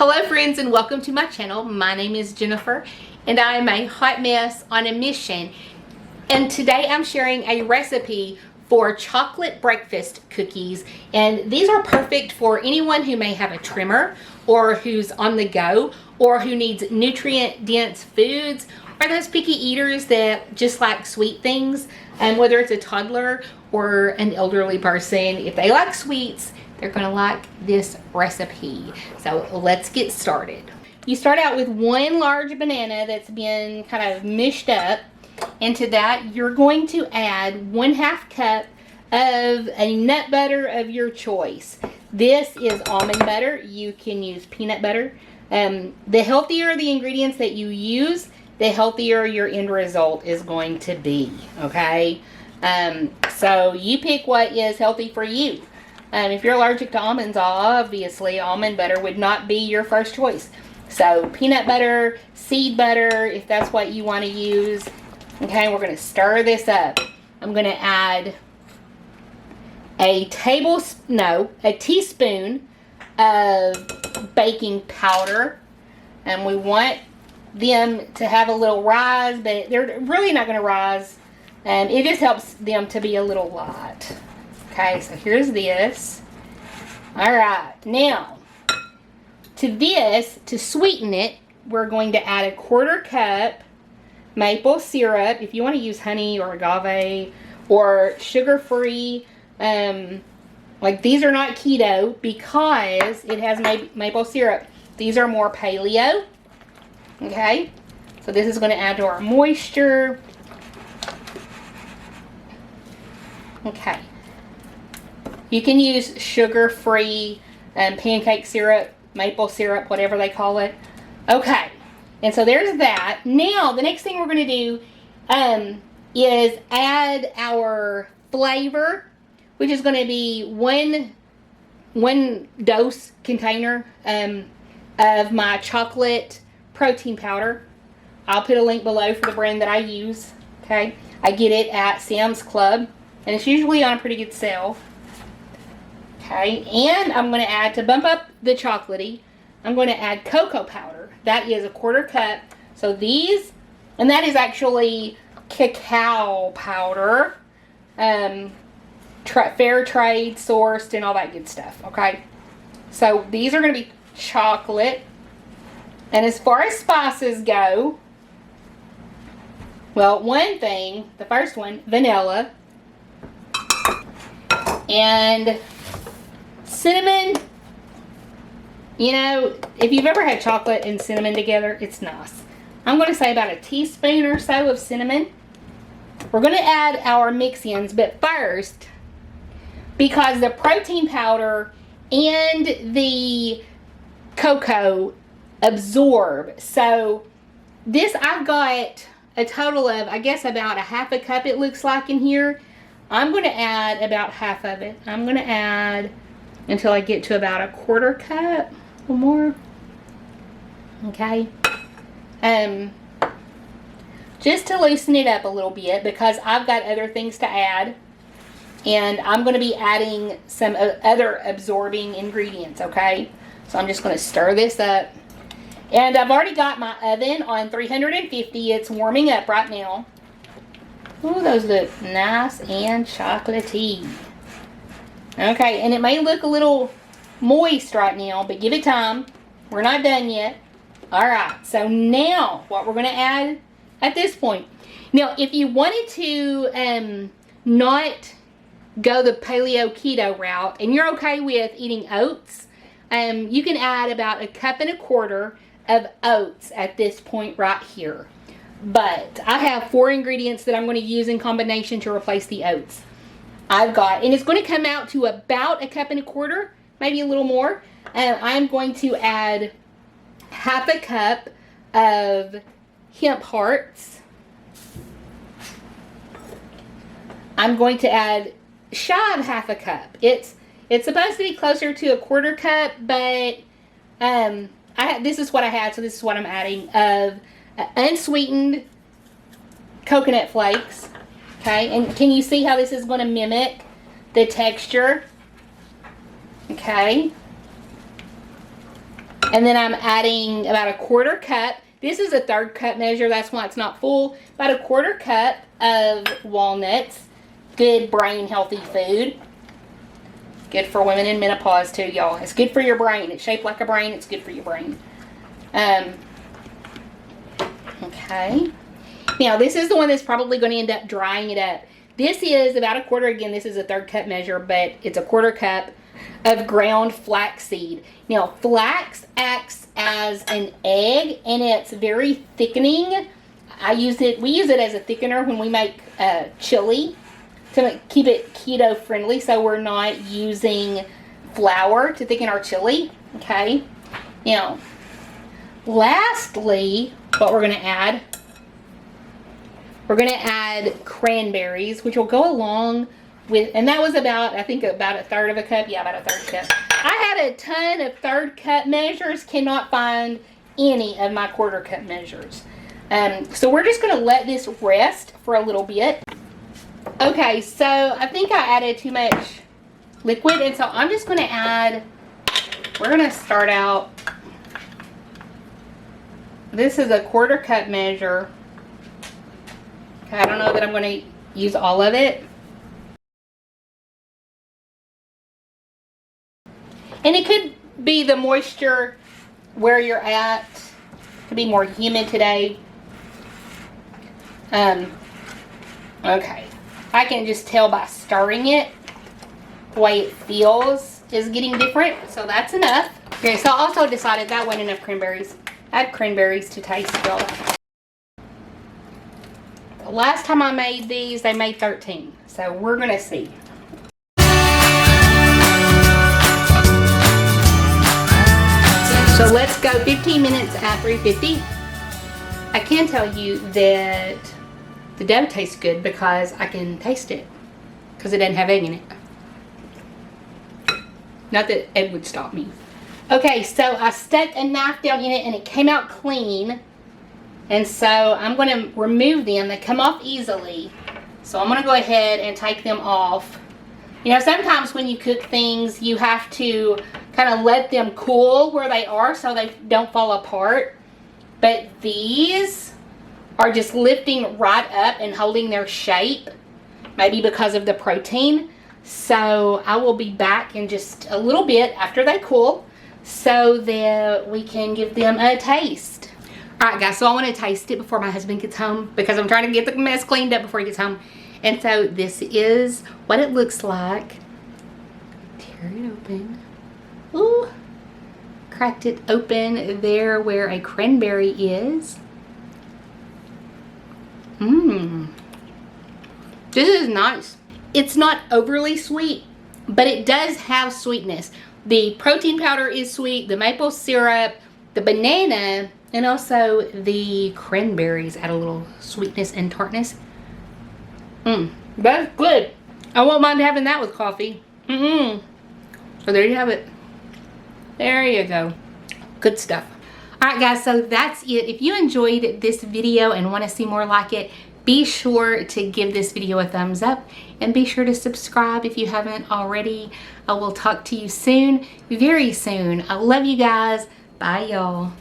Hello friends and welcome to my channel. My name is Jennifer and I am a hot mess on a mission. And today I'm sharing a recipe for chocolate breakfast cookies. And these are perfect for anyone who may have a trimmer or who's on the go or who needs nutrient dense foods, or those picky eaters that just like sweet things. And whether it's a toddler or an elderly person, if they like sweets, they're gonna like this recipe. So let's get started. You start out with one large banana that's been kind of mushed up. Into that, you're going to add 1/2 cup of a nut butter of your choice. This is almond butter. You can use peanut butter. The healthier the ingredients that you use, the healthier your end result is going to be, okay? So you pick what is healthy for you. If you're allergic to almonds, obviously almond butter would not be your first choice. So peanut butter, seed butter, if that's what you want to use. Okay, we're going to stir this up. I'm going to add a teaspoon of baking powder. And we want them to have a little rise, but they're really not going to rise. It just helps them to be a little light. Okay, so here's this. Alright, now, to sweeten it, we're going to add 1/4 cup maple syrup. If you want to use honey or agave or sugar-free, like these are not keto because it has maple syrup. These are more paleo. Okay, so this is going to add to our moisture. Okay. You can use sugar-free pancake syrup, maple syrup, whatever they call it. Okay, and so there's that. Now, the next thing we're going to do is add our flavor, which is going to be one dose container of my chocolate protein powder. I'll put a link below for the brand that I use. Okay, I get it at Sam's Club, and it's usually on a pretty good sale. Okay, and I'm going to add, to bump up the chocolatey, I'm going to add cocoa powder. That is 1/4 cup. So these, and that is actually cacao powder, fair trade sourced and all that good stuff. Okay, so these are going to be chocolate. And as far as spices go, well, the first one, vanilla, and cinnamon. You know, if you've ever had chocolate and cinnamon together, it's nice. I'm going to say about a teaspoon or so of cinnamon. We're going to add our mix-ins, but first, because the protein powder and the cocoa absorb, so this, I've got a total of, I guess, about 1/2 cup it looks like in here. I'm going to add about half of it. I'm going to add until I get to about 1/4 cup or more. Okay. Just to loosen it up a little bit because I've got other things to add. And I'm going to be adding some other absorbing ingredients, okay? So I'm just going to stir this up. And I've already got my oven on 350. It's warming up right now. Ooh, those look nice and chocolatey. Okay, and it may look a little moist right now, but give it time. We're not done yet. Alright, so now what we're going to add at this point. Now, if you wanted to not go the paleo keto route, and you're okay with eating oats, you can add about 1.25 cups of oats at this point right here. But I have 4 ingredients that I'm going to use in combination to replace the oats. I've got, and it's going to come out to about 1.25 cups, maybe a little more. I'm going to add 1/2 cup of hemp hearts. I'm going to add shy of 1/2 cup. It's supposed to be closer to 1/4 cup, but this is what I had, so this is what I'm adding of unsweetened coconut flakes. Okay, and can you see how this is going to mimic the texture? Okay. And then I'm adding about a 1/4 cup. This is a 1/3 cup measure. That's why it's not full. About a 1/4 cup of walnuts. Good brain healthy food. Good for women in menopause too, y'all. It's good for your brain. It's shaped like a brain. It's good for your brain. Okay. Now, this is the one that's probably going to end up drying it up. This is about a 1/4. Again, this is a 1/3 cup measure, but it's a 1/4 cup of ground flaxseed. Now, flax acts as an egg, and it's very thickening. We use it as a thickener when we make chili to keep it keto friendly, so we're not using flour to thicken our chili. Okay. Now, lastly, what we're going to add, we're going to add cranberries, which will go along with, and that was about, I think about a 1/3 of a cup. Yeah, about a 1/3 cup. I had a ton of 1/3 cup measures, cannot find any of my 1/4 cup measures. So we're just going to let this rest for a little bit. Okay, so I think I added too much liquid, and so I'm just going to add, we're going to start out, this is a 1/4 cup measure. I don't know that I'm going to use all of it. And it could be the moisture where you're at. It could be more humid today. Okay. I can just tell by stirring it, the way it feels is getting different. So that's enough. Okay, so I also decided that wasn't enough cranberries. Add cranberries to taste, y'all. The last time I made these, they made 13. So we're going to see. So let's go 15 minutes at 350. I can tell you that the dough tastes good because I can taste it. Because it doesn't have egg in it. Not that egg would stop me. Okay, so I stuck a knife down in it and it came out clean. And so I'm going to remove them. They come off easily. So I'm going to go ahead and take them off. You know, sometimes when you cook things, you have to kind of let them cool where they are so they don't fall apart. But these are just lifting right up and holding their shape. Maybe because of the protein. So I will be back in just a little bit after they cool so that we can give them a taste. Alright guys, so I want to taste it before my husband gets home because I'm trying to get the mess cleaned up before he gets home. And so this is what it looks like. Tear it open. Ooh. Cracked it open there where a cranberry is. Mmm. This is nice. It's not overly sweet, but it does have sweetness. The protein powder is sweet, the maple syrup, the banana, and also the cranberries add a little sweetness and tartness. That's good. I won't mind having that with coffee. So there you have it. There you go. Good stuff. Alright guys, so that's it. If you enjoyed this video and want to see more like it, be sure to give this video a thumbs up and be sure to subscribe if you haven't already. I will talk to you soon, very soon. I love you guys. Bye y'all.